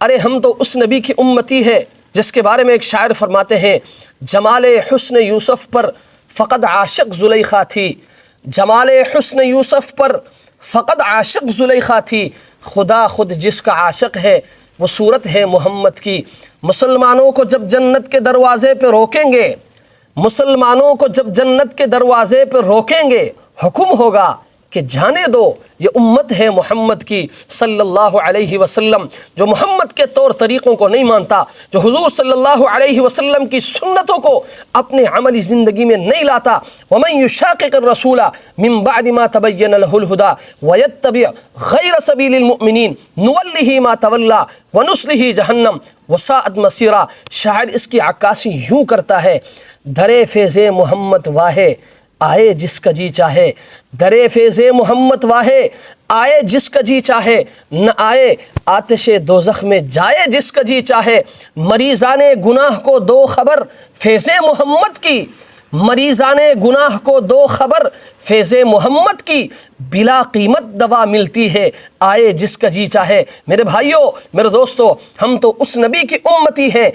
ارے ہم تو اس نبی کی امتی ہے جس کے بارے میں ایک شاعر فرماتے ہیں، جمال حسن یوسف پر فقط عاشق زلیخا تھی، جمال حسن یوسف پر فقط عاشق زلیخا تھی، خدا خود جس کا عاشق ہے وہ صورت ہے محمد کی۔ مسلمانوں کو جب جنت کے دروازے پہ روکیں گے، مسلمانوں کو جب جنت کے دروازے پہ روکیں گے، حکم ہوگا کہ جانے دو یہ امت ہے محمد کی صلی اللہ علیہ وسلم۔ جو محمد کے طور طریقوں کو نہیں مانتا، جو حضور صلی اللہ علیہ وسلم کی سنتوں کو اپنے عملی زندگی میں نہیں لاتا، وَمَن يُشَاقِقِ الرَّسُولَ مِن بَعْدِ مَا تَبَيَّنَ لَهُ الْهُدَى وَيَتَّبِعْ غَيْرَ سَبِيلِ الْمُؤْمِنِينَ نُوَلِّهِ مَا تَوَلَّى وَنُصْلِهِ جَهَنَّمَ وَسَاءَتْ مَصِيرًا۔ شاعر اس کی عکاسی یوں کرتا ہے، درے فیض محمد واہے آئے جس کا جی چاہے، درے فیض محمد واہے آئے جس کا جی چاہے، نہ آئے آتش دوزخ میں جائے جس کا جی چاہے۔ مریضان گناہ کو دو خبر فیض محمد کی، مریضان گناہ کو دو خبر فیض محمد کی، بلا قیمت دوا ملتی ہے آئے جس کا جی چاہے۔ میرے بھائیوں، میرے دوستو، ہم تو اس نبی کی امتی ہیں